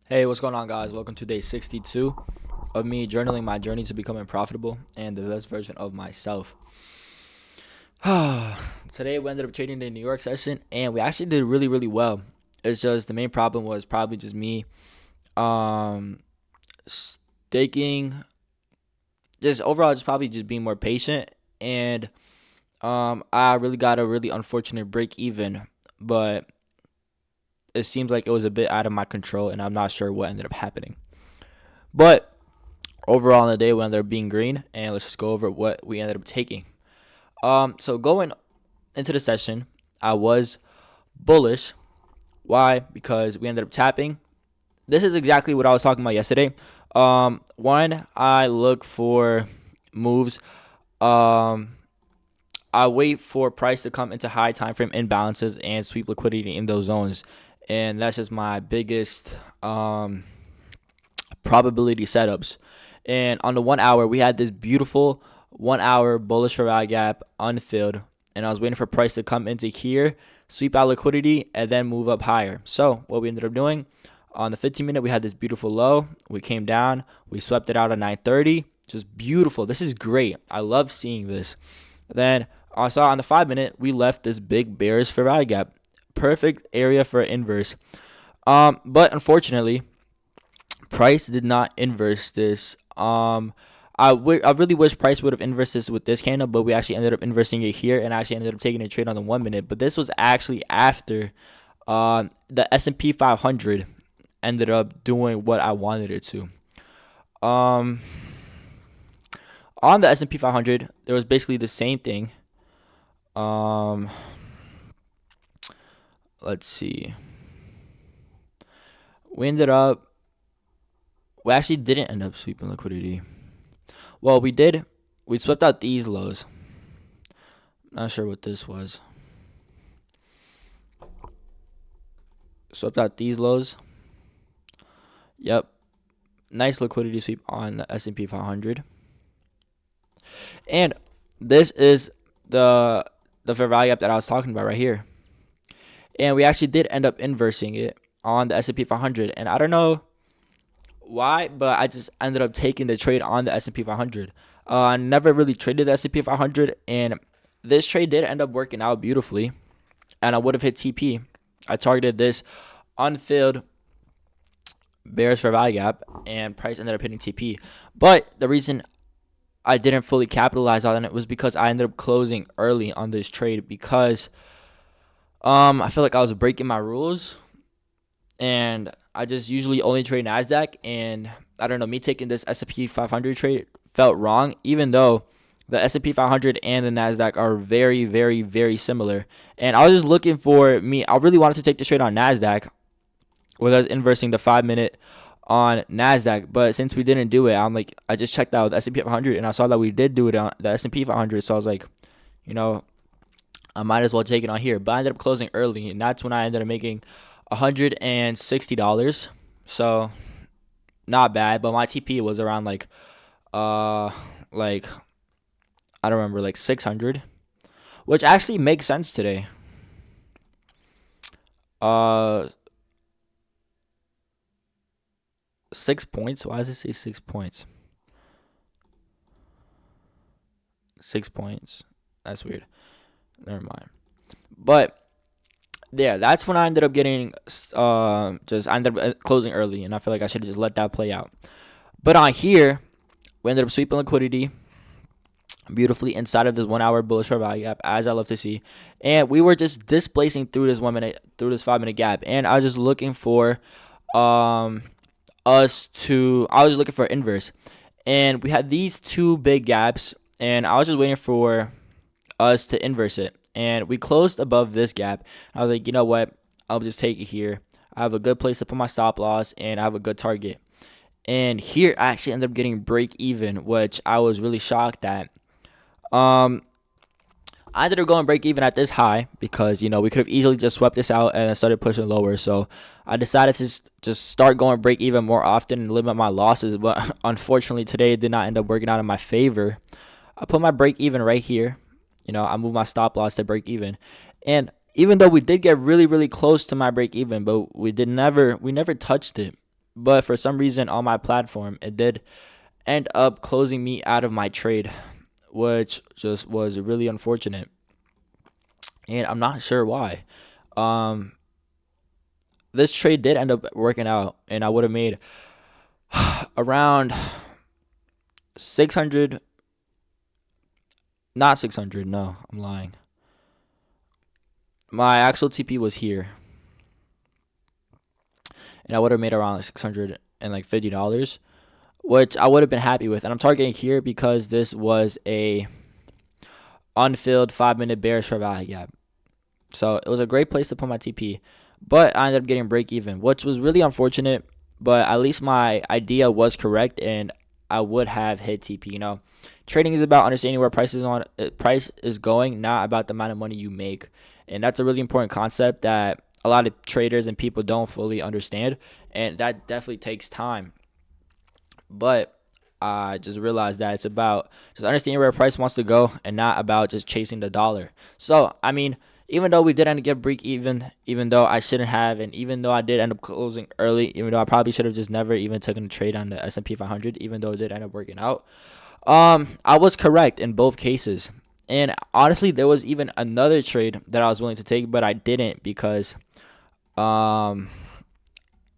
Hey, what's going on, guys? Welcome to day 62 of me journaling my journey to becoming profitable and the best version of myself. Today, we ended up trading the New York session, and we actually did really, really well. It's just the main problem was probably just me um, staking, just overall, just probably just being more patient. And I really got a really unfortunate break even, but it seems like it was a bit out of my control, and I'm not sure what ended up happening. But overall on the day we ended up being green, and let's just go over what we ended up taking. So going into the session, I was bullish. Why? Because we ended up tapping. This is exactly what I was talking about yesterday. One, I look for moves. Um, I wait for price to come into high time frame imbalances and sweep liquidity in those zones, and that's just my biggest probability setups. And on the 1 hour, we had this beautiful 1 hour bullish for value gap unfilled. And I was waiting for price to come into here, sweep out liquidity, and then move up higher. So what we ended up doing on the 15-minute, we had this beautiful low. We came down, we swept it out at 9:30. Just beautiful. This is great. I love seeing this. Then I saw on the 5-minute, we left this big bearish for value gap. Perfect area for inverse. But unfortunately, price did not inverse this. I really wish price would have inversed this with this candle, but we actually ended up inversing it here, and actually ended up taking a trade on the 1 minute. But this was actually after the S&P 500 ended up doing what I wanted it to. Um, on the S&P 500, there was basically the same thing. Um, let's see. We ended up. We actually didn't end up sweeping liquidity. Well, we did. We swept out these lows. Not sure what this was. Swept out these lows. Yep. Nice liquidity sweep on the S&P 500. And this is the fair value gap that I was talking about right here. And we actually did end up inversing it on the S&P 500. And I don't know why, but I just ended up taking the trade on the S&P 500. I never really traded the S&P 500, and this trade did end up working out beautifully, and I would have hit TP. I targeted this unfilled bears for value gap, and price ended up hitting TP. But the reason I didn't fully capitalize on it was because I ended up closing early on this trade because I feel like I was breaking my rules, and I just usually only trade NASDAQ, and I don't know, me taking this S&P 500 trade felt wrong, even though the S&P 500 and the NASDAQ are very, very, very similar. And I was just looking for I really wanted to take the trade on NASDAQ with us inversing the 5-minute on NASDAQ, but since we didn't do it, I just checked out the S&P 500, and I saw that we did do it on the S&P 500, so I was like, I might as well take it on here. But I ended up closing early, and that's when I ended up making $160. So not bad, but my TP was around like I don't remember, like 600, which actually makes sense today. Uh 6 points. Why does it say 6 points? 6 points. That's weird. Never mind. But yeah, that's when I ended up getting I ended up closing early, and I feel like I should have just let that play out. But on here, we ended up sweeping liquidity beautifully inside of this 1 hour bullish for value gap, as I love to see. And we were just displacing through this 1 minute, through this 5-minute gap. And I was just looking for I was just looking for inverse. And we had these two big gaps, and I was just waiting for us to inverse it. And we closed above this gap. I was like, you know what? I'll just take it here. I have a good place to put my stop loss, and I have a good target. And here I actually ended up getting break even, which I was really shocked at. I ended up going break even at this high because, we could have easily just swept this out and started pushing lower. So I decided to just start going break even more often and limit my losses. But unfortunately, today it did not end up working out in my favor. I put my break even right here. I moved my stop loss to break even. And even though we did get really, really close to my break even, but we never touched it. But for some reason on my platform, it did end up closing me out of my trade, which just was really unfortunate. And I'm not sure why. Um, this trade did end up working out, and I would have made around 600. Not 600. No, I'm lying. My actual TP was here, and I would have made around like $650, which I would have been happy with. And I'm targeting here because this was a unfilled 5-minute bearish fair value gap. So it was a great place to put my TP. But I ended up getting break even, which was really unfortunate. But at least my idea was correct, and I would have hit TP. Trading is about understanding where price is going, not about the amount of money you make. And that's a really important concept that a lot of traders and people don't fully understand, and that definitely takes time. But I just realized that it's about just understanding where price wants to go and not about just chasing the dollar. So, I mean, even though we did end up getting break even though I shouldn't have, and even though I did end up closing early, even though I probably should have just never even taken a trade on the S&P 500, even though it did end up working out, I was correct in both cases. And honestly, there was even another trade that I was willing to take, but I didn't because, I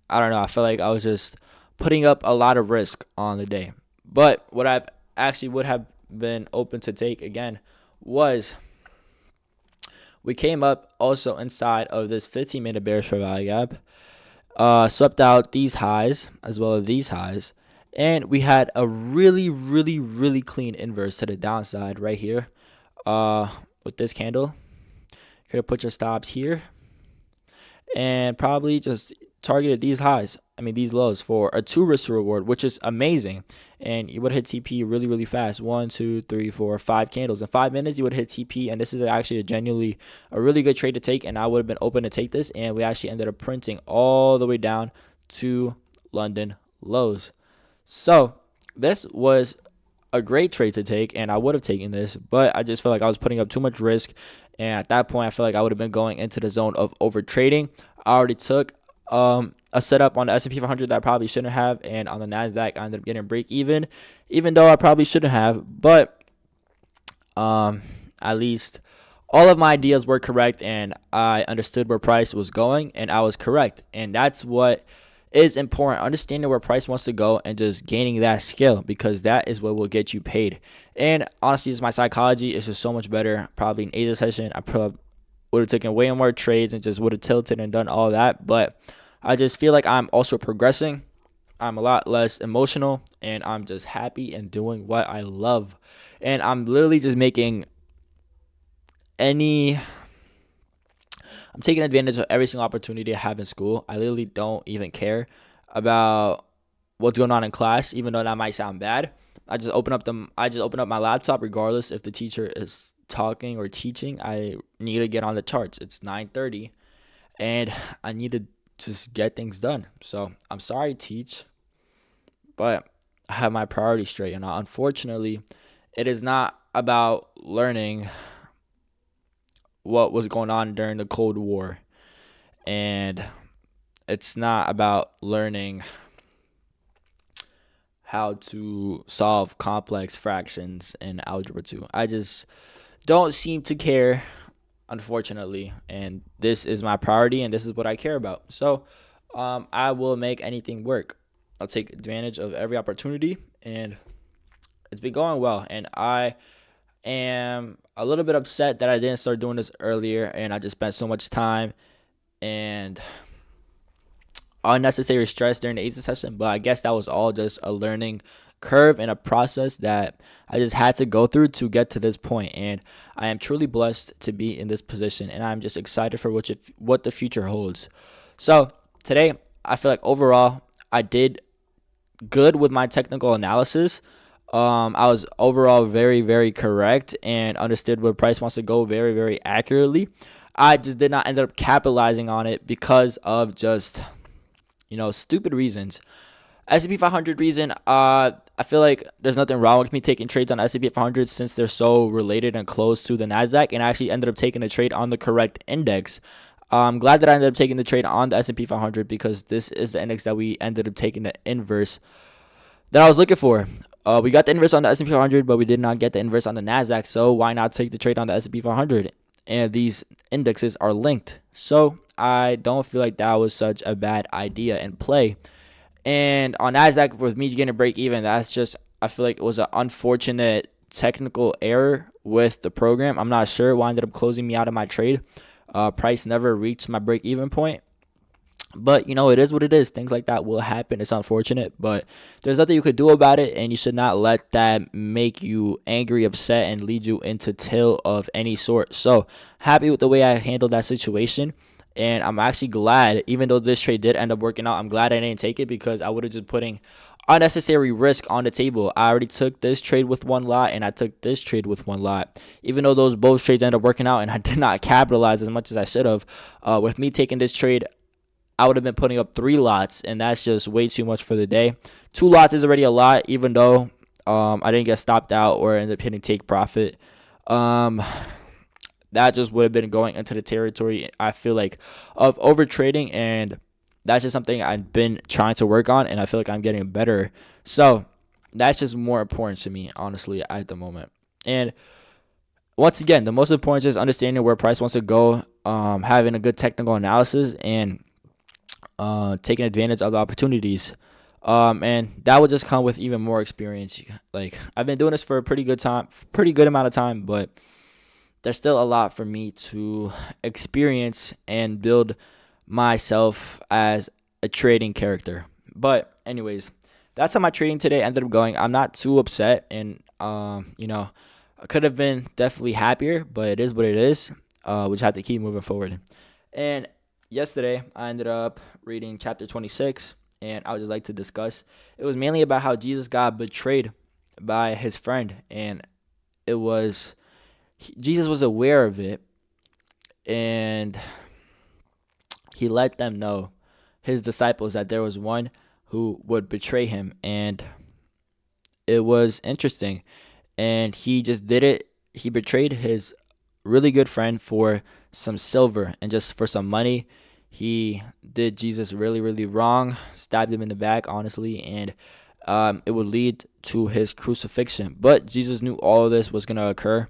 don't know. I felt like I was just putting up a lot of risk on the day. But what I actually would have been open to take again was we came up also inside of this 15-minute bearish fair value gap, swept out these highs as well as these highs, and we had a really, really, really clean inverse to the downside right here. With this candle, could have put your stops here and probably just targeted these these lows for a 2 risk to reward, which is amazing. And you would hit TP really, really fast. 1, 2, 3, 4, 5 candles. In 5 minutes, you would hit TP. And this is actually a really good trade to take. And I would have been open to take this. And we actually ended up printing all the way down to London lows. So this was a great trade to take, and I would have taken this, but I just felt like I was putting up too much risk. And at that point, I felt like I would have been going into the zone of over trading. I already took a setup on the S&P 500 that I probably shouldn't have, and on the NASDAQ, I ended up getting break even though I probably shouldn't have. But at least all of my ideas were correct, and I understood where price was going, and I was correct. And that's what is important, understanding where price wants to go and just gaining that skill, because that is what will get you paid. And honestly, it's my psychology. It's just so much better. Probably in Asia session, I probably would have taken way more trades and just would have tilted and done all that. But I just feel like I'm also progressing. I'm a lot less emotional, and I'm just happy and doing what I love. And I'm literally just I'm taking advantage of every single opportunity I have in school. I literally don't even care about what's going on in class, even though that might sound bad. I just open up my laptop regardless if the teacher is talking or teaching. I need to get on the charts. It's 9:30, and I need to just get things done. So I'm sorry, teach, but I have my priorities straight. And unfortunately, it is not about learning what was going on during the Cold War, and it's not about learning how to solve complex fractions in algebra 2. I just don't seem to care, unfortunately, and this is my priority, and this is what I care about. So I will make anything work. I'll take advantage of every opportunity, and it's been going well. And I am a little bit upset that I didn't start doing this earlier, and I just spent so much time and unnecessary stress during the Asia session. But I guess that was all just a learning curve and a process that I just had to go through to get to this point. And I am truly blessed to be in this position, and I'm just excited for what the future holds. So today, I feel like overall I did good with my technical analysis. I was overall very, very correct and understood where price wants to go very, very accurately. I just did not end up capitalizing on it because of just, stupid reasons. S&P 500 reason, I feel like there's nothing wrong with me taking trades on S&P 500 since they're so related and close to the NASDAQ, and I actually ended up taking a trade on the correct index. I'm glad that I ended up taking the trade on the S&P 500 because this is the index that we ended up taking the inverse that I was looking for. We got the inverse on the S&P 500, but we did not get the inverse on the Nasdaq. So why not take the trade on the S&P 500? And these indexes are linked, so I don't feel like that was such a bad idea in play. And on Nasdaq, with me getting a break even, that's just, I feel like it was an unfortunate technical error with the program. I'm not sure why ended up closing me out of my trade. Price never reached my break even point. But, it is what it is. Things like that will happen. It's unfortunate, but there's nothing you could do about it, and you should not let that make you angry, upset, and lead you into till of any sort. So, happy with the way I handled that situation, and I'm actually glad, even though this trade did end up working out, I'm glad I didn't take it because I would have just putting unnecessary risk on the table. I already took this trade with one lot, and I took this trade with one lot. Even though those both trades ended up working out, and I did not capitalize as much as I should have, with me taking this trade, I would have been putting up 3 lots, and that's just way too much for the day. 2 lots is already a lot, even though I didn't get stopped out or end up hitting take profit. That just would have been going into the territory, I feel like, of over trading, and that's just something I've been trying to work on, and I feel like I'm getting better. So that's just more important to me, honestly, at the moment. And once again, the most important is understanding where price wants to go, having a good technical analysis, and taking advantage of the opportunities. And that would just come with even more experience. Like, I've been doing this for a pretty good amount of time, but there's still a lot for me to experience and build myself as a trading character. But anyways, that's how my trading today ended up going. I'm not too upset, and I could have been definitely happier, but it is what it is. We just have to keep moving forward. And yesterday, I ended up reading chapter 26, and I would just like to discuss. It was mainly about how Jesus got betrayed by his friend, and Jesus was aware of it, and he let them know, his disciples, that there was one who would betray him, and it was interesting. And he just did it. He betrayed his really good friend for some silver and just for some money. He did Jesus really, really wrong, stabbed him in the back, honestly, and it would lead to his crucifixion. But Jesus knew all of this was going to occur,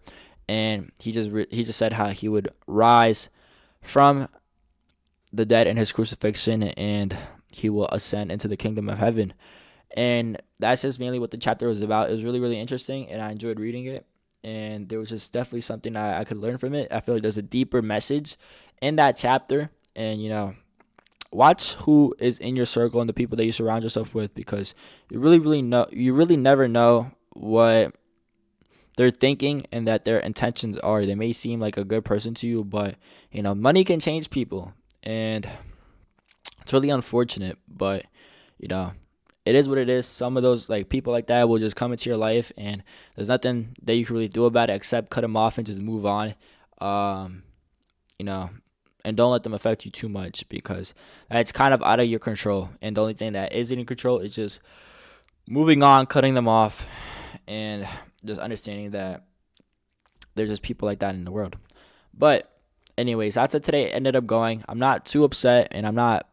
and he just said how he would rise from the dead in his crucifixion, and he will ascend into the kingdom of heaven. And that's just mainly what the chapter was about. It was really, really interesting, and I enjoyed reading it. And there was just definitely something I could learn from it. I feel like there's a deeper message in that chapter. And, watch who is in your circle and the people that you surround yourself with, because you really never know what they're thinking and that their intentions are. They may seem like a good person to you, but, money can change people. And it's really unfortunate, but, it is what it is. Some of those people like that will just come into your life, and there's nothing that you can really do about it except cut them off and just move on. And don't let them affect you too much, because it's kind of out of your control. And the only thing that is in your control is just moving on, cutting them off, and just understanding that there's just people like that in the world. But anyways, that's it today. It ended up going. I'm not too upset, and I'm not,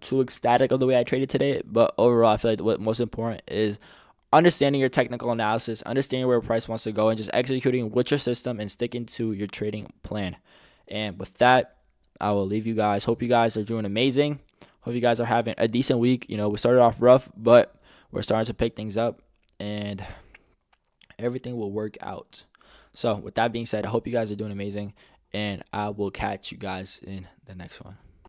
too ecstatic of the way I traded today. But overall, I feel like what most important is understanding your technical analysis, understanding where price wants to go, and just executing with your system and sticking to your trading plan. And with that, I will leave you guys. Hope you guys are doing amazing. Hope you guys are having a decent week. We started off rough, but we're starting to pick things up, and everything will work out. So with that being said, I hope you guys are doing amazing, and I will catch you guys in the next one.